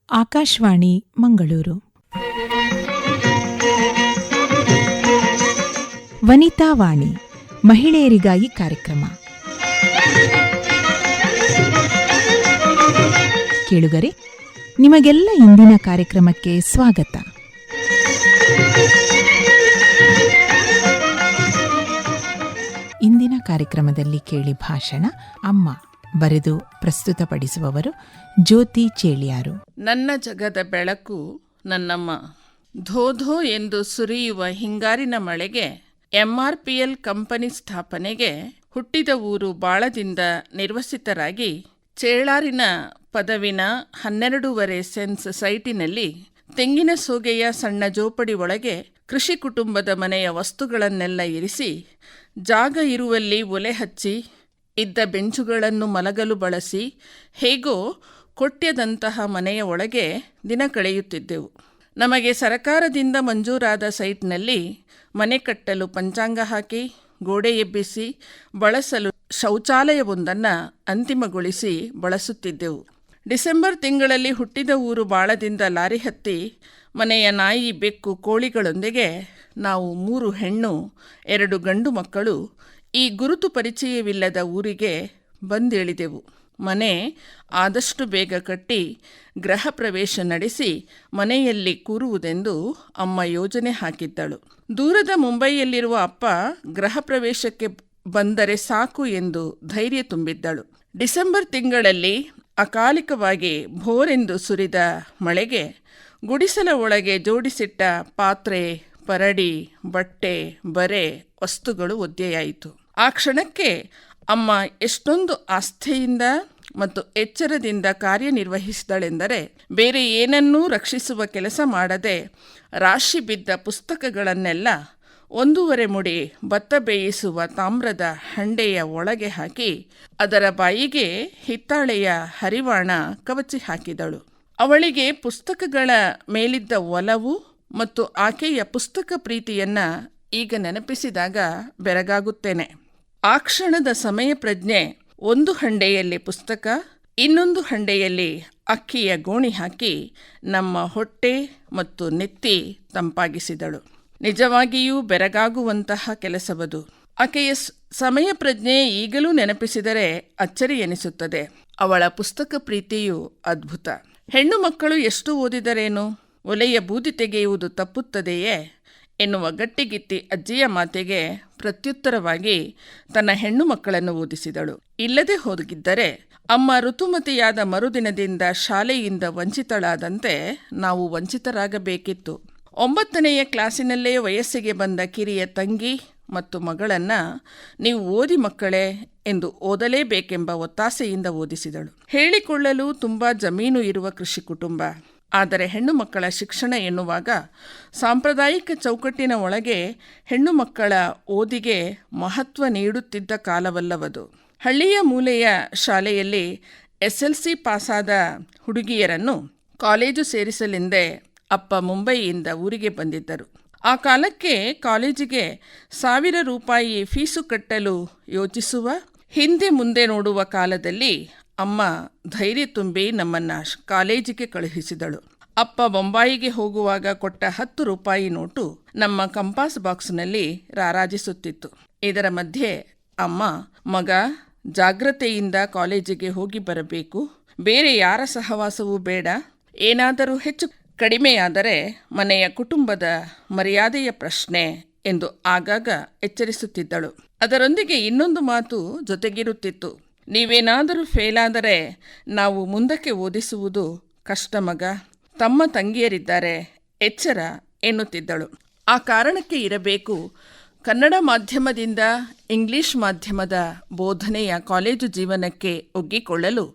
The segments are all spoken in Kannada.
ಆಕಾಶವಾಣಿ ಮಂಗಳೂರು. ವನಿತಾ ವಾಣಿ, ಮಹಿಳೆಯರಿಗಾಗಿ ಕಾರ್ಯಕ್ರಮ. ಕೇಳುಗರೆ, ನಿಮಗೆಲ್ಲ ಇಂದಿನ ಕಾರ್ಯಕ್ರಮಕ್ಕೆ ಸ್ವಾಗತ. ಇಂದಿನ ಕಾರ್ಯಕ್ರಮದಲ್ಲಿ ಕೇಳಿ ಭಾಷಣ ಅಮ್ಮ. ಬರೆದು ಪ್ರಸ್ತುತಪಡಿಸುವವರು ಜ್ಯೋತಿ ಚೇಳಿಯಾರು. ನನ್ನ ಜಗದ ಬೆಳಕು ನನ್ನಮ್ಮ. ಧೋಧೋ ಎಂದು ಸುರಿಯುವ ಹಿಂಗಾರಿನ ಮಳೆಗೆ, ಎಂಆರ್ಪಿಎಲ್ ಕಂಪನಿ ಸ್ಥಾಪನೆಗೆ, ಹುಟ್ಟಿದ ಊರು ಬಾಳದಿಂದ ನಿರ್ವಸಿತರಾಗಿ ಚೇಳಾರಿನ ಪದವಿನ 12.5 ಸೆನ್ಸ್ ಸೈಟಿನಲ್ಲಿ ತೆಂಗಿನ ಸೋಗೆಯ ಸಣ್ಣ ಜೋಪಡಿ ಒಳಗೆ ಕೃಷಿ ಕುಟುಂಬದ ಮನೆಯ ವಸ್ತುಗಳನ್ನೆಲ್ಲ ಇರಿಸಿ, ಜಾಗ ಇರುವಲ್ಲಿ ಒಲೆ ಹಚ್ಚಿ, ಇದ್ದ ಬೆಂಚುಗಳನ್ನು ಮಲಗಲು ಬಳಸಿ, ಹೇಗೋ ಕೊಟ್ಯದಂತಹ ಮನೆಯ ಒಳಗೆ ದಿನ ಕಳೆಯುತ್ತಿದ್ದೆವು. ನಮಗೆ ಸರಕಾರದಿಂದ ಮಂಜೂರಾದ ಸೈಟ್ನಲ್ಲಿ ಮನೆ ಕಟ್ಟಲು ಪಂಚಾಂಗ ಹಾಕಿ, ಗೋಡೆ ಎಬ್ಬಿಸಿ, ಬಳಸಲು ಶೌಚಾಲಯವೊಂದನ್ನು ಅಂತಿಮಗೊಳಿಸಿ ಬಳಸುತ್ತಿದ್ದೆವು. ಡಿಸೆಂಬರ್ ತಿಂಗಳಲ್ಲಿ ಹುಟ್ಟಿದ ಊರು ಬಾಳದಿಂದ ಲಾರಿ ಹತ್ತಿ ಮನೆಯ ನಾಯಿ, ಬೆಕ್ಕು, ಕೋಳಿಗಳೊಂದಿಗೆ ನಾವು 3 ಹೆಣ್ಣು 2 ಗಂಡು ಮಕ್ಕಳು ಈ ಗುರುತು ಪರಿಚಯವಿಲ್ಲದ ಊರಿಗೆ ಬಂದಿಳಿದೆವು. ಮನೆ ಆದಷ್ಟು ಬೇಗ ಕಟ್ಟಿ ಗೃಹ ಪ್ರವೇಶ ನಡೆಸಿ ಮನೆಯಲ್ಲಿ ಕೂರುವುದೆಂದು ಅಮ್ಮ ಯೋಜನೆ ಹಾಕಿದ್ದಳು. ದೂರದ ಮುಂಬೈಯಲ್ಲಿರುವ ಅಪ್ಪ ಗೃಹ ಪ್ರವೇಶಕ್ಕೆ ಬಂದರೆ ಸಾಕು ಎಂದು ಧೈರ್ಯ ತುಂಬಿದ್ದಳು. ಡಿಸೆಂಬರ್ ತಿಂಗಳಲ್ಲಿ ಅಕಾಲಿಕವಾಗಿ ಭೋರೆಂದು ಸುರಿದ ಮಳೆಗೆ ಗುಡಿಸಲ ಒಳಗೆ ಜೋಡಿಸಿಟ್ಟ ಪಾತ್ರೆ, ಪರಡಿ, ಬಟ್ಟೆ, ಬರೆ ವಸ್ತುಗಳು ಒದ್ದೆಯಾಯಿತು. ಆ ಕ್ಷಣಕ್ಕೆ ಅಮ್ಮ ಎಷ್ಟೊಂದು ಆಸ್ಥೆಯಿಂದ ಮತ್ತು ಎಚ್ಚರದಿಂದ ಕಾರ್ಯನಿರ್ವಹಿಸಿದಳೆಂದರೆ, ಬೇರೆ ಏನನ್ನೂ ರಕ್ಷಿಸುವ ಕೆಲಸ ಮಾಡದೆ ರಾಶಿ ಬಿದ್ದ ಪುಸ್ತಕಗಳನ್ನೆಲ್ಲ 1.5 ಮುಡಿ ಭತ್ತ ಬೇಯಿಸುವ ತಾಮ್ರದ ಹಂಡೆಯ ಒಳಗೆ ಹಾಕಿ, ಅದರ ಬಾಯಿಗೆ ಹಿತ್ತಾಳೆಯ ಹರಿವಾಣ ಕವಚಿ ಹಾಕಿದಳು. ಅವಳಿಗೆ ಪುಸ್ತಕಗಳ ಮೇಲಿದ್ದ ಒಲವು ಮತ್ತು ಆಕೆಯ ಪುಸ್ತಕ ಪ್ರೀತಿಯನ್ನು ಈಗ ನೆನಪಿಸಿದಾಗ ಬೆರಗಾಗುತ್ತೇನೆ. ಆ ಕ್ಷಣದ ಸಮಯ ಪ್ರಜ್ಞೆ, ಒಂದು ಹಂಡೆಯಲ್ಲಿ ಪುಸ್ತಕ, ಇನ್ನೊಂದು ಹಂಡೆಯಲ್ಲಿ ಅಕ್ಕಿಯ ಗೋಣಿ ಹಾಕಿ ನಮ್ಮ ಹೊಟ್ಟೆ ಮತ್ತು ನೆತ್ತಿ ತಂಪಾಗಿಸಿದಳು. ನಿಜವಾಗಿಯೂ ಬೆರಗಾಗುವಂತಹ ಕೆಲಸವದು. ಆಕೆಯ ಸಮಯ ಪ್ರಜ್ಞೆ ಈಗಲೂ ನೆನಪಿಸಿದರೆ ಅಚ್ಚರಿ ಎನಿಸುತ್ತದೆ. ಅವಳ ಪುಸ್ತಕ ಪ್ರೀತಿಯು ಅದ್ಭುತ. ಹೆಣ್ಣು ಮಕ್ಕಳು ಎಷ್ಟು ಓದಿದರೇನು, ಒಲೆಯ ಬೂದಿ ತೆಗೆಯುವುದು ತಪ್ಪುತ್ತದೆಯೇ ಎನ್ನುವ ಗಟ್ಟಿಗಿತ್ತಿ ಅಜ್ಜಿಯ ಮಾತಿಗೆ ಪ್ರತ್ಯುತ್ತರವಾಗಿ ತನ್ನ ಹೆಣ್ಣು ಮಕ್ಕಳನ್ನು ಓದಿಸಿದಳು. ಇಲ್ಲದೆ ಹೋಗಿದ್ದರೆ ಅಮ್ಮ ಋತುಮತಿಯಾದ ಮರುದಿನದಿಂದ ಶಾಲೆಯಿಂದ ವಂಚಿತಳಾದಂತೆ ನಾವು ವಂಚಿತರಾಗಬೇಕಿತ್ತು. 9ನೇ ಕ್ಲಾಸಿನಲ್ಲೇ ವಯಸ್ಸಿಗೆ ಬಂದ ಕಿರಿಯ ತಂಗಿ ಮತ್ತು ಮಗಳನ್ನು ನೀವು ಓದಿ ಮಕ್ಕಳೇ ಎಂದು ಓದಲೇಬೇಕೆಂಬ ಒತ್ತಾಸೆಯಿಂದ ಓದಿಸಿದಳು. ಹೇಳಿಕೊಳ್ಳಲು ತುಂಬ ಜಮೀನು ಇರುವ ಕೃಷಿ ಕುಟುಂಬ. ಆದರೆ ಹೆಣ್ಣು ಮಕ್ಕಳ ಶಿಕ್ಷಣ ಎನ್ನುವಾಗ ಸಾಂಪ್ರದಾಯಿಕ ಚೌಕಟ್ಟಿನ ಒಳಗೆ ಹೆಣ್ಣು ಮಕ್ಕಳ ಓದಿಗೆ ಮಹತ್ವ ನೀಡುತ್ತಿದ್ದ ಕಾಲವಲ್ಲವದು. ಹಳ್ಳಿಯ ಮೂಲೆಯ ಶಾಲೆಯಲ್ಲಿ SLC ಪಾಸಾದ ಹುಡುಗಿಯರನ್ನು ಕಾಲೇಜು ಸೇರಿಸಲೆಂದೇ ಅಪ್ಪ ಮುಂಬಯಿಯಿಂದ ಊರಿಗೆ ಬಂದಿದ್ದರು. ಆ ಕಾಲಕ್ಕೆ ಕಾಲೇಜಿಗೆ 1000 ರೂಪಾಯಿ ಫೀಸು ಕಟ್ಟಲು ಯೋಚಿಸುವ, ಹಿಂದೆ ಮುಂದೆ ನೋಡುವ ಕಾಲದಲ್ಲಿ ಅಮ್ಮ ಧೈರ್ಯ ತುಂಬಿ ನಮ್ಮನ್ನು ಕಾಲೇಜಿಗೆ ಕಳುಹಿಸಿದಳು. ಅಪ್ಪ ಬೊಂಬಾಯಿಗೆ ಹೋಗುವಾಗ ಕೊಟ್ಟ 10 ರೂಪಾಯಿ ನೋಟು ನಮ್ಮ ಕಂಪಾಸ್ ಬಾಕ್ಸ್ನಲ್ಲಿ ರಾರಾಜಿಸುತ್ತಿತ್ತು. ಇದರ ಮಧ್ಯೆ ಅಮ್ಮ, ಮಗ ಜಾಗ್ರತೆಯಿಂದ ಕಾಲೇಜಿಗೆ ಹೋಗಿ ಬರಬೇಕು, ಬೇರೆ ಯಾರ ಸಹವಾಸವೂ ಬೇಡ, ಏನಾದರೂ ಹೆಚ್ಚು ಕಡಿಮೆಯಾದರೆ ಮನೆಯ ಕುಟುಂಬದ ಮರ್ಯಾದೆಯ ಪ್ರಶ್ನೆ ಎಂದು ಆಗಾಗ ಎಚ್ಚರಿಸುತ್ತಿದ್ದಳು. ಅದರೊಂದಿಗೆ ಇನ್ನೊಂದು ಮಾತು ಜೊತೆಗಿರುತ್ತಿತ್ತು, ನೀವೇನಾದರೂ ಫೇಲಾದರೆ ನಾವು ಮುಂದಕ್ಕೆ ಓದಿಸುವುದು ಕಷ್ಟ ಮಗ, ತಮ್ಮ ತಂಗಿಯರಿದ್ದಾರೆ, ಎಚ್ಚರ ಎನ್ನುತ್ತಿದ್ದಳು. ಆ ಕಾರಣಕ್ಕೆ ಇರಬೇಕು, ಕನ್ನಡ ಮಾಧ್ಯಮದಿಂದ ಇಂಗ್ಲಿಷ್ ಮಾಧ್ಯಮದ ಬೋಧನೆಯ ಕಾಲೇಜು ಜೀವನಕ್ಕೆ ಒಗ್ಗಿಕೊಳ್ಳಲು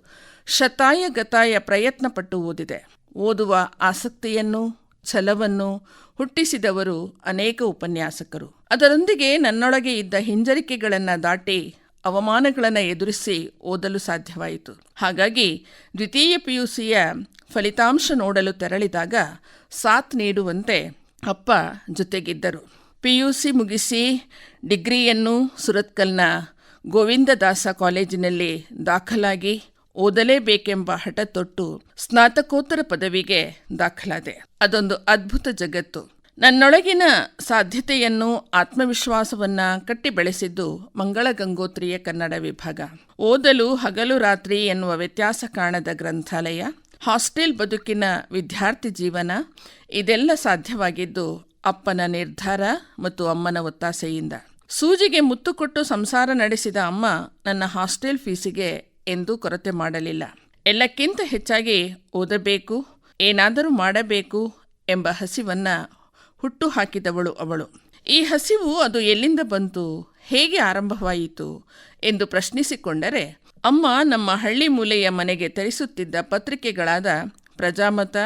ಶತಾಯಗತಾಯ ಪ್ರಯತ್ನಪಟ್ಟು ಓದಿದೆ. ಓದುವ ಆಸಕ್ತಿಯನ್ನು, ಛಲವನ್ನು ಹುಟ್ಟಿಸಿದವರು ಅನೇಕ ಉಪನ್ಯಾಸಕರು. ಅದರೊಂದಿಗೆ ನನ್ನೊಳಗೆ ಇದ್ದ ಹಿಂಜರಿಕೆಗಳನ್ನು ದಾಟಿ ಅವಮಾನಗಳನ್ನು ಎದುರಿಸಿ ಓದಲು ಸಾಧ್ಯವಾಯಿತು. ಹಾಗಾಗಿ ದ್ವಿತೀಯ PUCಯ ಫಲಿತಾಂಶ ನೋಡಲು ತೆರಳಿದಾಗ ಸಾಥ್ ನೀಡುವಂತೆ ಅಪ್ಪ ಜೊತೆಗಿದ್ದರು. PUC ಮುಗಿಸಿ ಡಿಗ್ರಿಯನ್ನು ಸುರತ್ಕಲ್ನ ಗೋವಿಂದದಾಸ ಕಾಲೇಜಿನಲ್ಲಿ ದಾಖಲಾಗಿ ಓದಲೇಬೇಕೆಂಬ ಹಠ ತೊಟ್ಟು ಸ್ನಾತಕೋತ್ತರ ಪದವಿಗೆ ದಾಖಲಾದೆ. ಅದೊಂದು ಅದ್ಭುತ ಜಗತ್ತು. ನನ್ನೊಳಗಿನ ಸಾಧ್ಯತೆಯನ್ನು, ಆತ್ಮವಿಶ್ವಾಸವನ್ನ ಕಟ್ಟಿ ಬೆಳೆಸಿದ್ದು ಮಂಗಳ ಗಂಗೋತ್ರಿಯ ಕನ್ನಡ ವಿಭಾಗ. ಓದಲು ಹಗಲು ರಾತ್ರಿ ಎನ್ನುವ ವ್ಯತ್ಯಾಸ ಕಾಣದ ಗ್ರಂಥಾಲಯ, ಹಾಸ್ಟೆಲ್ ಬದುಕಿನ ವಿದ್ಯಾರ್ಥಿ ಜೀವನ, ಇದೆಲ್ಲ ಸಾಧ್ಯವಾಗಿದ್ದು ಅಪ್ಪನ ನಿರ್ಧಾರ ಮತ್ತು ಅಮ್ಮನ ಒತ್ತಾಸೆಯಿಂದ. ಸೂಜಿಗೆ ಮುತ್ತು ಕೊಟ್ಟು ಸಂಸಾರ ನಡೆಸಿದ ಅಮ್ಮ ನನ್ನ ಹಾಸ್ಟೆಲ್ ಫೀಸಿಗೆ ಎಂದೂ ಕೊರತೆ ಮಾಡಲಿಲ್ಲ. ಎಲ್ಲಕ್ಕಿಂತ ಹೆಚ್ಚಾಗಿ ಓದಬೇಕು, ಏನಾದರೂ ಮಾಡಬೇಕು ಎಂಬ ಹಸಿವನ್ನ ಹುಟ್ಟು ಹಾಕಿದವಳು ಅವಳು. ಈ ಹಸಿವು ಅದು ಎಲ್ಲಿಂದ ಬಂತು, ಹೇಗೆ ಆರಂಭವಾಯಿತು ಎಂದು ಪ್ರಶ್ನಿಸಿಕೊಂಡರೆ, ಅಮ್ಮ ನಮ್ಮ ಹಳ್ಳಿ ಮೂಲೆಯ ಮನೆಗೆ ತರಿಸುತ್ತಿದ್ದ ಪತ್ರಿಕೆಗಳಾದ ಪ್ರಜಾಮತ,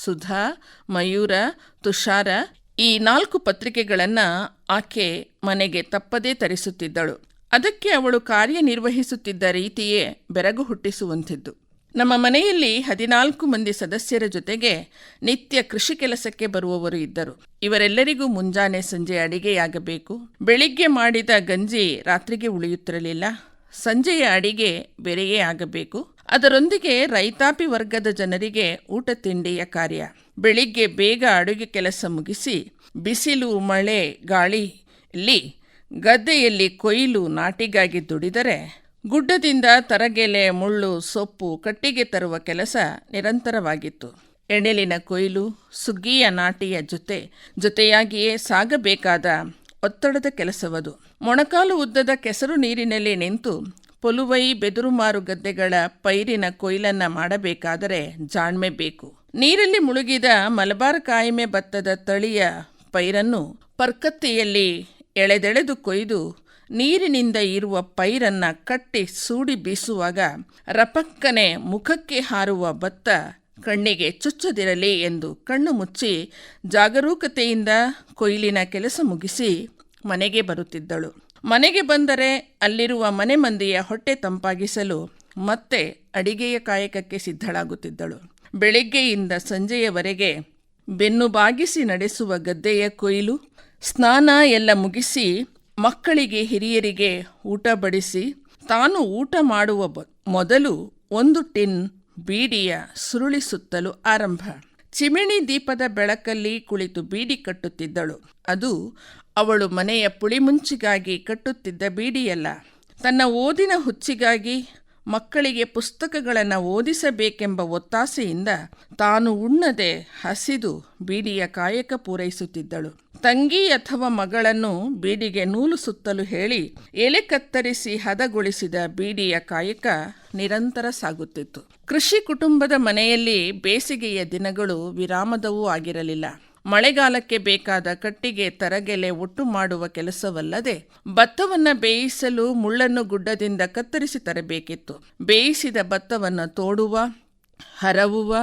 ಸುಧಾ, ಮಯೂರ, ತುಷಾರ, ಈ 4 ಪತ್ರಿಕೆಗಳನ್ನು ಆಕೆ ಮನೆಗೆ ತಪ್ಪದೇ ತರಿಸುತ್ತಿದ್ದಳು. ಅದಕ್ಕೆ ಅವಳು ಕಾರ್ಯನಿರ್ವಹಿಸುತ್ತಿದ್ದ ರೀತಿಯೇ ಬೆರಗು ಹುಟ್ಟಿಸುವಂಥದ್ದು. ನಮ್ಮ ಮನೆಯಲ್ಲಿ 14 ಮಂದಿ ಸದಸ್ಯರ ಜೊತೆಗೆ ನಿತ್ಯ ಕೃಷಿ ಕೆಲಸಕ್ಕೆ ಬರುವವರು ಇದ್ದರು. ಇವರೆಲ್ಲರಿಗೂ ಮುಂಜಾನೆ ಸಂಜೆ ಅಡಿಗೆಯಾಗಬೇಕು. ಬೆಳಿಗ್ಗೆ ಮಾಡಿದ ಗಂಜಿ ರಾತ್ರಿಗೆ ಉಳಿಯುತ್ತಿರಲಿಲ್ಲ. ಸಂಜೆಯ ಅಡಿಗೆ ಬೇರೆಯೇ ಆಗಬೇಕು. ಅದರೊಂದಿಗೆ ರೈತಾಪಿ ವರ್ಗದ ಜನರಿಗೆ ಊಟ ತಿಂಡಿಯ ಕಾರ್ಯ. ಬೆಳಿಗ್ಗೆ ಬೇಗ ಅಡುಗೆ ಕೆಲಸ ಮುಗಿಸಿ ಬಿಸಿಲು, ಮಳೆ, ಗಾಳಿಯಲ್ಲಿ ಗದ್ದೆಯಲ್ಲಿ ಕೊಯ್ಲು ನಾಟಿಗಾಗಿ ದುಡಿದರೆ, ಗುಡ್ಡದಿಂದ ತರಗೆಲೆ, ಮುಳ್ಳು, ಸೊಪ್ಪು, ಕಟ್ಟಿಗೆ ತರುವ ಕೆಲಸ ನಿರಂತರವಾಗಿತ್ತು. ಎಣೆಲಿನ ಕೊಯ್ಲು, ಸುಗ್ಗಿಯ ನಾಟಿಯ ಜೊತೆಯಾಗಿಯೇ ಸಾಗಬೇಕಾದ ಒತ್ತಡದ ಕೆಲಸವದು. ಮೊಣಕಾಲು ಉದ್ದದ ಕೆಸರು ನೀರಿನಲ್ಲಿ ನಿಂತು ಪೊಲುವೈ, ಬೆದುರುಮಾರು ಗದ್ದೆಗಳ ಪೈರಿನ ಕೊಯ್ಲನ್ನ ಮಾಡಬೇಕಾದರೆ ಜಾಣ್ಮೆ ಬೇಕು. ನೀರಲ್ಲಿ ಮುಳುಗಿದ ಮಲಬಾರ್ ಕಾಯಿಮೆ ಭತ್ತದ ತಳಿಯ ಪೈರನ್ನು ಪರ್ಕತ್ತಿಯಲ್ಲಿ ಎಳೆದೆಳೆದು ಕೊಯ್ದು ನೀರಿನಿಂದ ಇರುವ ಪೈರನ್ನ ಕಟ್ಟಿ ಸೂಡಿ ಬೀಸುವಾಗ ರಪಕ್ಕನೆ ಮುಖಕ್ಕೆ ಹಾರುವ ಭತ್ತ ಕಣ್ಣಿಗೆ ಚುಚ್ಚದಿರಲಿ ಎಂದು ಕಣ್ಣು ಮುಚ್ಚಿ ಜಾಗರೂಕತೆಯಿಂದ ಕೊಯ್ಲಿನ ಕೆಲಸ ಮುಗಿಸಿ ಮನೆಗೆ ಬರುತ್ತಿದ್ದಳು. ಮನೆಗೆ ಬಂದರೆ ಅಲ್ಲಿರುವ ಮನೆ ಮಂದಿಯ ಹೊಟ್ಟೆ ತಂಪಾಗಿಸಲು ಮತ್ತೆ ಅಡಿಗೆಯ ಕಾಯಕಕ್ಕೆ ಸಿದ್ಧಳಾಗುತ್ತಿದ್ದಳು. ಬೆಳಿಗ್ಗೆಯಿಂದ ಸಂಜೆಯವರೆಗೆ ಬೆನ್ನು ಬಾಗಿಸಿ ನಡೆಸುವ ಗದ್ದೆಯ ಕೊಯ್ಲು, ಸ್ನಾನ ಎಲ್ಲ ಮುಗಿಸಿ ಮಕ್ಕಳಿಗೆ, ಹಿರಿಯರಿಗೆ ಊಟ ಬಡಿಸಿ ತಾನು ಊಟ ಮಾಡುವ ಮೊದಲು 1 ಟಿನ್ ಬೀಡಿಯ ಸುರುಳಿ ಸುತ್ತಲು ಆರಂಭ. ಚಿಮಿಣಿ ದೀಪದ ಬೆಳಕಲ್ಲಿ ಕುಳಿತು ಬೀಡಿ ಕಟ್ಟುತ್ತಿದ್ದಳು. ಅದು ಅವಳು ಮನೆಯ ಪುಳಿಮುಂಚಿಗಾಗಿ ಕಟ್ಟುತ್ತಿದ್ದ ಬೀಡಿಯಲ್ಲ, ತನ್ನ ಓದಿನ ಹುಚ್ಚಿಗಾಗಿ, ಮಕ್ಕಳಿಗೆ ಪುಸ್ತಕಗಳನ್ನು ಓದಿಸಬೇಕೆಂಬ ಒತ್ತಾಸೆಯಿಂದ ತಾನು ಉಣ್ಣದೆ ಹಸಿದು ಬೀಡಿಯ ಕಾಯಕ ಪೂರೈಸುತ್ತಿದ್ದಳು. ತಂಗಿ ಅಥವಾ ಮಗಳನ್ನು ಬೀಡಿಗೆ ನೂಲು ಸುತ್ತಲು ಹೇಳಿ ಎಲೆ ಕತ್ತರಿಸಿ ಹದಗೊಳಿಸಿದ ಬೀಡಿಯ ಕಾಯಕ ನಿರಂತರ ಸಾಗುತ್ತಿತ್ತು. ಕೃಷಿ ಕುಟುಂಬದ ಮನೆಯಲ್ಲಿ ಬೇಸಿಗೆಯ ದಿನಗಳು ವಿರಾಮದವೂ ಆಗಿರಲಿಲ್ಲ. ಮಳೆಗಾಲಕ್ಕೆ ಬೇಕಾದ ಕಟ್ಟಿಗೆ, ತರಗೆಲೆ ಒಟ್ಟು ಮಾಡುವ ಕೆಲಸವಲ್ಲದೆ ಭತ್ತವನ್ನು ಬೇಯಿಸಲು ಮುಳ್ಳನ್ನು ಗುಡ್ಡದಿಂದ ಕತ್ತರಿಸಿ ತರಬೇಕಿತ್ತು. ಬೇಯಿಸಿದ ಭತ್ತವನ್ನು ತೋಡುವ, ಹರವುವ,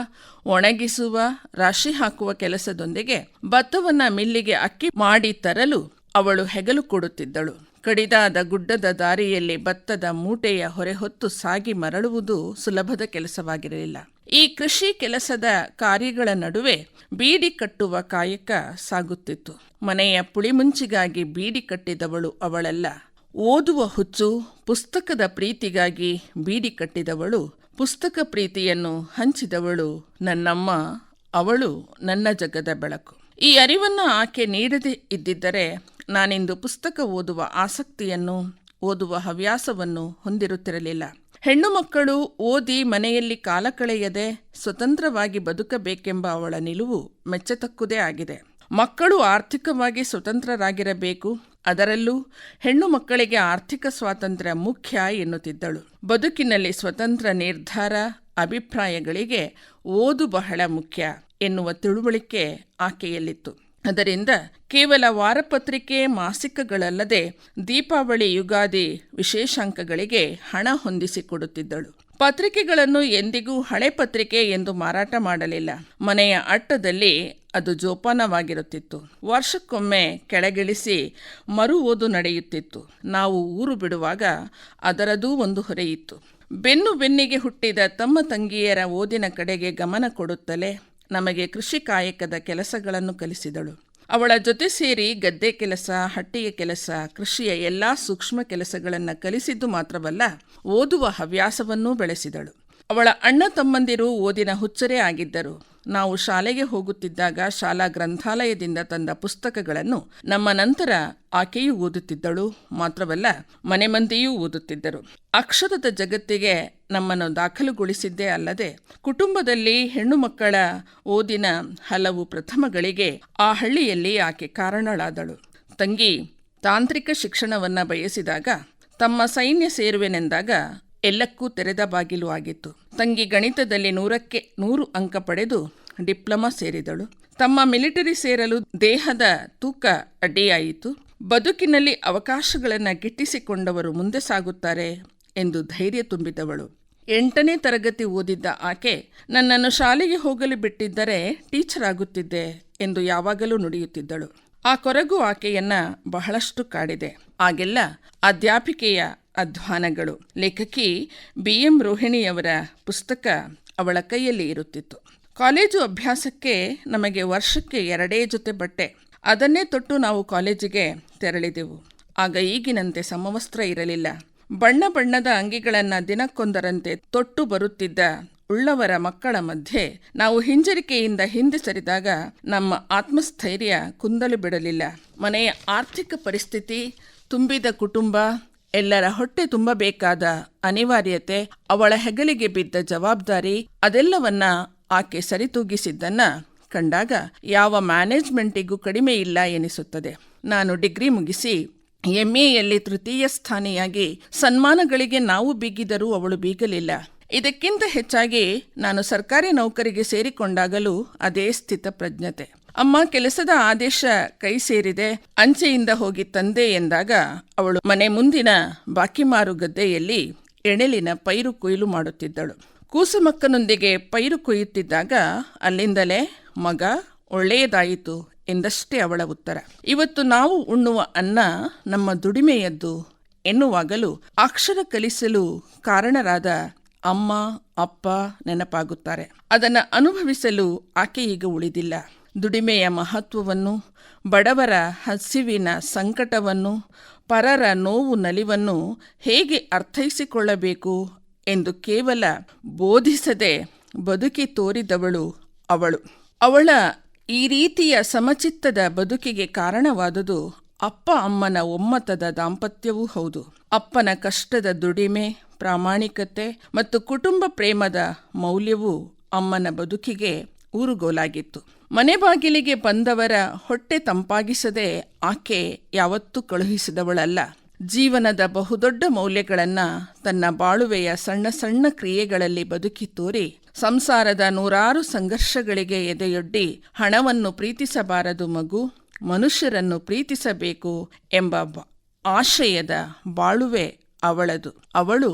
ಒಣಗಿಸುವ, ರಾಶಿ ಹಾಕುವ ಕೆಲಸದೊಂದಿಗೆ ಭತ್ತವನ್ನು ಮಿಲ್ಲಿಗೆ ಅಕ್ಕಿ ಮಾಡಿ ತರಲು ಅವಳು ಹೆಗಲು ಕೊಡುತ್ತಿದ್ದಳು. ಕಡಿದಾದ ಗುಡ್ಡದ ದಾರಿಯಲ್ಲಿ ಭತ್ತದ ಮೂಟೆಯ ಹೊರೆ ಹೊತ್ತು ಸಾಗಿ ಮರಳುವುದು ಸುಲಭದ ಕೆಲಸವಾಗಿರಲಿಲ್ಲ. ಈ ಕೃಷಿ ಕೆಲಸದ ಕಾರ್ಯಗಳ ನಡುವೆ ಬೀಡಿ ಕಟ್ಟುವ ಕಾಯಕ ಸಾಗುತ್ತಿತ್ತು. ಮನೆಯ ಪುಳಿಮುಂಚಿಗಾಗಿ ಬೀಡಿ ಕಟ್ಟಿದವಳು ಅವಳಲ್ಲ. ಓದುವ ಹುಚ್ಚು, ಪುಸ್ತಕದ ಪ್ರೀತಿಗಾಗಿ ಬೀಡಿ ಕಟ್ಟಿದವಳು, ಪುಸ್ತಕ ಪ್ರೀತಿಯನ್ನು ಹಂಚಿದವಳು ನನ್ನಮ್ಮ. ಅವಳು ನನ್ನ ಜಗದ ಬೆಳಕು. ಈ ಅರಿವನ್ನು ಆಕೆ ನೀಡದೇ ಇದ್ದಿದ್ದರೆ ನಾನಿಂದು ಪುಸ್ತಕ ಓದುವ ಆಸಕ್ತಿಯನ್ನು, ಓದುವ ಹವ್ಯಾಸವನ್ನು ಹೊಂದಿರುತ್ತಿರಲಿಲ್ಲ. ಹೆಣ್ಣು ಮಕ್ಕಳು ಓದಿ ಮನೆಯಲ್ಲಿ ಕಾಲ ಕಳೆಯದೆ ಸ್ವತಂತ್ರವಾಗಿ ಬದುಕಬೇಕೆಂಬ ಅವಳ ನಿಲುವು ಮೆಚ್ಚತಕ್ಕುದೇ ಆಗಿದೆ. ಮಕ್ಕಳು ಆರ್ಥಿಕವಾಗಿ ಸ್ವತಂತ್ರರಾಗಿರಬೇಕು, ಅದರಲ್ಲೂ ಹೆಣ್ಣು ಮಕ್ಕಳಿಗೆ ಆರ್ಥಿಕ ಸ್ವಾತಂತ್ರ್ಯ ಮುಖ್ಯ ಎನ್ನುತ್ತಿದ್ದಳು. ಬದುಕಿನಲ್ಲಿ ಸ್ವತಂತ್ರ ನಿರ್ಧಾರ, ಅಭಿಪ್ರಾಯಗಳಿಗೆ ಓದು ಬಹಳ ಮುಖ್ಯ ಎನ್ನುವ ತಿಳುವಳಿಕೆ ಆಕೆಯಲ್ಲಿತ್ತು. ಅದರಿಂದ ಕೇವಲ ವಾರಪತ್ರಿಕೆ, ಮಾಸಿಕಗಳಲ್ಲದೆ ದೀಪಾವಳಿ, ಯುಗಾದಿ ವಿಶೇಷಾಂಕಗಳಿಗೆ ಹಣ ಹೊಂದಿಸಿಕೊಡುತ್ತಿದ್ದಳು. ಪತ್ರಿಕೆಗಳನ್ನು ಎಂದಿಗೂ ಹಳೆ ಪತ್ರಿಕೆ ಎಂದು ಮಾರಾಟ ಮಾಡಲಿಲ್ಲ. ಮನೆಯ ಅಟ್ಟದಲ್ಲಿ ಅದು ಜೋಪಾನವಾಗಿರುತ್ತಿತ್ತು. ವರ್ಷಕ್ಕೊಮ್ಮೆ ಕೆಳಗಿಳಿಸಿ ಮರು ಓದು ನಡೆಯುತ್ತಿತ್ತು. ನಾವು ಊರು ಬಿಡುವಾಗ ಅದರದೂ ಒಂದು ಹೊರೆಯಿತ್ತು. ಬೆನ್ನಿಗೆ ಹುಟ್ಟಿದ ತಮ್ಮ ತಂಗಿಯರ ಓದಿನ ಕಡೆಗೆ ಗಮನ ಕೊಡುತ್ತಲೇ ನಮಗೆ ಕೃಷಿ ಕಾಯಕದ ಕೆಲಸಗಳನ್ನು ಕಲಿಸಿದಳು. ಅವಳ ಜೊತೆ ಸೇರಿ ಗದ್ದೆ ಕೆಲಸ, ಹಟ್ಟಿಯ ಕೆಲಸ, ಕೃಷಿಯ ಎಲ್ಲ ಸೂಕ್ಷ್ಮ ಕೆಲಸಗಳನ್ನು ಕಲಿಸಿದ್ದು ಮಾತ್ರವಲ್ಲ, ಓದುವ ಹವ್ಯಾಸವನ್ನೂ ಬೆಳೆಸಿದಳು. ಅವಳ ಅಣ್ಣ ತಮ್ಮಂದಿರು ಓದಿನ ಹುಚ್ಚರೇ ಆಗಿದ್ದರು. ನಾವು ಶಾಲೆಗೆ ಹೋಗುತ್ತಿದ್ದಾಗ ಶಾಲಾ ಗ್ರಂಥಾಲಯದಿಂದ ತಂದ ಪುಸ್ತಕಗಳನ್ನು ನಮ್ಮ ನಂತರ ಆಕೆಯೂ ಓದುತ್ತಿದ್ದಳು. ಮಾತ್ರವಲ್ಲ, ಮನೆ ಮಂದಿಯೂ ಓದುತ್ತಿದ್ದರು. ಅಕ್ಷರದ ಜಗತ್ತಿಗೆ ನಮ್ಮನ್ನು ದಾಖಲುಗೊಳಿಸಿದ್ದೇ ಅಲ್ಲದೆ ಕುಟುಂಬದಲ್ಲಿ ಹೆಣ್ಣು ಮಕ್ಕಳ ಓದಿನ ಹಲವು ಪ್ರಥಮಗಳಿಗೆ ಆ ಹಳ್ಳಿಯಲ್ಲಿ ಆಕೆ ಕಾರಣಳಾದಳು. ತಂಗಿ ತಾಂತ್ರಿಕ ಶಿಕ್ಷಣವನ್ನ ಬಯಸಿದಾಗ, ತಮ್ಮ ಸೈನ್ಯ ಸೇರುವೆನೆಂದಾಗ ಎಲ್ಲಕ್ಕೂ ತೆರೆದ ಬಾಗಿಲು ಆಗಿತ್ತು. ತಂಗಿ ಗಣಿತದಲ್ಲಿ 100ಕ್ಕೆ 100 ಅಂಕ ಪಡೆದು ಡಿಪ್ಲೊಮಾ ಸೇರಿದಳು. ತಮ್ಮ ಮಿಲಿಟರಿ ಸೇರಲು ದೇಹದ ತೂಕ ಅಡ್ಡಿಯಾಯಿತು. ಬದುಕಿನಲ್ಲಿ ಅವಕಾಶಗಳನ್ನು ಗಿಟ್ಟಿಸಿಕೊಂಡವರು ಮುಂದೆ ಸಾಗುತ್ತಾರೆ ಎಂದು ಧೈರ್ಯ ತುಂಬಿದವಳು. 8ನೇ ತರಗತಿ ಓದಿದ್ದ ಆಕೆ, ನನ್ನನ್ನು ಶಾಲೆಗೆ ಹೋಗಲು ಬಿಟ್ಟಿದ್ದರೆ ಟೀಚರ್ ಆಗುತ್ತಿದ್ದೆ ಎಂದು ಯಾವಾಗಲೂ ನುಡಿಯುತ್ತಿದ್ದಳು. ಆ ಕೊರಗು ಆಕೆಯನ್ನ ಬಹಳಷ್ಟು ಕಾಡಿದೆ. ಆಗೆಲ್ಲ ಅಧ್ಯಾಪಿಕೆಯ ಅಧ್ವಾನಗಳು, ಲೇಖಕಿ BM ರೋಹಿಣಿಯವರ ಪುಸ್ತಕ ಅವಳ ಕೈಯಲ್ಲಿ ಇರುತ್ತಿತ್ತು. ಕಾಲೇಜು ಅಭ್ಯಾಸಕ್ಕೆ ನಮಗೆ ವರ್ಷಕ್ಕೆ 2 ಜೊತೆ ಬಟ್ಟೆ, ಅದನ್ನೇ ತೊಟ್ಟು ನಾವು ಕಾಲೇಜಿಗೆ ತೆರಳಿದೆವು. ಆಗ ಈಗಿನಂತೆ ಸಮವಸ್ತ್ರ ಇರಲಿಲ್ಲ. ಬಣ್ಣ ಬಣ್ಣದ ಅಂಗಿಗಳನ್ನು ದಿನಕ್ಕೊಂದರಂತೆ ತೊಟ್ಟು ಬರುತ್ತಿದ್ದ ಉಳ್ಳವರ ಮಕ್ಕಳ ಮಧ್ಯೆ ನಾವು ಹಿಂಜರಿಕೆಯಿಂದ ಹಿಂದೆ ಸರಿದಾಗ ನಮ್ಮ ಆತ್ಮಸ್ಥೈರ್ಯ ಕುಂದಲು ಬಿಡಲಿಲ್ಲ. ಮನೆಯ ಆರ್ಥಿಕ ಪರಿಸ್ಥಿತಿ, ತುಂಬಿದ ಕುಟುಂಬ, ಎಲ್ಲರ ಹೊಟ್ಟೆ ತುಂಬಬೇಕಾದ ಅನಿವಾರ್ಯತೆ, ಅವಳ ಹೆಗಲಿಗೆ ಬಿದ್ದ ಜವಾಬ್ದಾರಿ, ಅದೆಲ್ಲವನ್ನ ಆಕೆ ಸರಿತೂಗಿಸಿದ್ದನ್ನ ಕಂಡಾಗ ಯಾವ ಮ್ಯಾನೇಜ್ಮೆಂಟಿಗೂ ಕಡಿಮೆ ಇಲ್ಲ ಎನಿಸುತ್ತದೆ. ನಾನು ಡಿಗ್ರಿ ಮುಗಿಸಿ MAಯಲ್ಲಿ ತೃತೀಯ ಸ್ಥಾನಿಯಾಗಿ ಸನ್ಮಾನಗಳಿಗೆ ನಾವು ಬೀಗಿದರೂ ಅವಳು ಬೀಗಲಿಲ್ಲ. ಇದಕ್ಕಿಂತ ಹೆಚ್ಚಾಗಿ ನಾನು ಸರ್ಕಾರಿ ನೌಕರಿಗೆ ಸೇರಿಕೊಂಡಾಗಲೂ ಅದೇ ಸ್ಥಿತ ಪ್ರಜ್ಞತೆ. ಅಮ್ಮ ಕೆಲಸದ ಆದೇಶ ಕೈ ಸೇರಿದೆ, ಅಂಚೆಯಿಂದ ಹೋಗಿ ತಂದೆ ಎಂದಾಗ ಅವಳು ಮನೆ ಮುಂದಿನ ಬಾಕಿಮಾರು ಗದ್ದೆಯಲ್ಲಿ ಎಣೆಲಿನ ಪೈರು ಕೊಯ್ಲು ಮಾಡುತ್ತಿದ್ದಳು. ಕೂಸುಮಕ್ಕನೊಂದಿಗೆ ಪೈರು ಕೊಯ್ಯುತ್ತಿದ್ದಾಗ ಅಲ್ಲಿಂದಲೇ ಮಗ ಒಳ್ಳೆಯದಾಯಿತು ಎಂದಷ್ಟೇ ಅವಳ ಉತ್ತರ. ಇವತ್ತು ನಾವು ಉಣ್ಣುವ ಅನ್ನ ನಮ್ಮ ದುಡಿಮೆಯದ್ದು ಎನ್ನುವಾಗಲೂ ಅಕ್ಷರ ಕಲಿಸಲು ಕಾರಣರಾದ ಅಮ್ಮ ಅಪ್ಪ ನೆನಪಾಗುತ್ತಾರೆ. ಅದನ್ನು ಅನುಭವಿಸಲು ಆಕೆ ಈಗ ಉಳಿದಿಲ್ಲ. ದುಡಿಮೆಯ ಮಹತ್ವವನ್ನು, ಬಡವರ ಹಸಿವಿನ ಸಂಕಟವನ್ನು, ಪರರ ನೋವು ನಲಿವನ್ನು ಹೇಗೆ ಅರ್ಥೈಸಿಕೊಳ್ಳಬೇಕು ಎಂದು ಕೇವಲ ಬೋಧಿಸದೆ ಬದುಕಿ ತೋರಿದವಳು ಅವಳು. ಅವಳ ಈ ರೀತಿಯ ಸಮಚಿತ್ತದ ಬದುಕಿಗೆ ಕಾರಣವಾದುದು ಅಪ್ಪ ಅಮ್ಮನ ಒಮ್ಮತದ ದಾಂಪತ್ಯವೂ ಹೌದು. ಅಪ್ಪನ ಕಷ್ಟದ ದುಡಿಮೆ, ಪ್ರಾಮಾಣಿಕತೆ ಮತ್ತು ಕುಟುಂಬ ಪ್ರೇಮದ ಮೌಲ್ಯವೂ ಅಮ್ಮನ ಬದುಕಿಗೆ ಊರುಗೋಲಾಗಿತ್ತು. ಮನೆ ಬಾಗಿಲಿಗೆ ಬಂದವರ ಹೊಟ್ಟೆ ತಂಪಾಗಿಸದೆ ಆಕೆ ಯಾವತ್ತೂ ಕಳುಹಿಸಿದವಳಲ್ಲ. ಜೀವನದ ಬಹುದೊಡ್ಡ ಮೌಲ್ಯಗಳನ್ನು ತನ್ನ ಬಾಳುವೆಯ ಸಣ್ಣ ಸಣ್ಣ ಕ್ರಿಯೆಗಳಲ್ಲಿ ಬದುಕಿ ತೋರಿ ಸಂಸಾರದ 100 ಸಂಘರ್ಷಗಳಿಗೆ ಎದೆಯೊಡ್ಡಿ ಹಣವನ್ನು ಪ್ರೀತಿಸಬಾರದು ಮಗು, ಮನುಷ್ಯರನ್ನು ಪ್ರೀತಿಸಬೇಕು ಎಂಬ ಆಶಯದ ಬಾಳುವೆ ಅವಳದು. ಅವಳು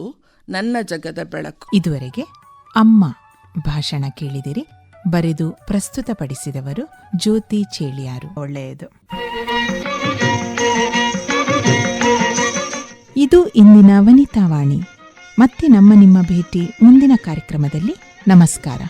ನನ್ನ ಜಗದ ಬೆಳಕು. ಇದುವರೆಗೆ ಅಮ್ಮ ಭಾಷಣ ಕೇಳಿದಿರಿ. ಬರೆದು ಪ್ರಸ್ತುತಪಡಿಸಿದವರು ಜ್ಯೋತಿ ಚೇಳಿಯಾರು. ಒಳ್ಳೆಯದು. ಇದು ಇಂದಿನ ವನಿತಾವಾಣಿ. ಮತ್ತೆ ನಿಮ್ಮ ಭೇಟಿ ಮುಂದಿನ ಕಾರ್ಯಕ್ರಮದಲ್ಲಿ. ನಮಸ್ಕಾರ.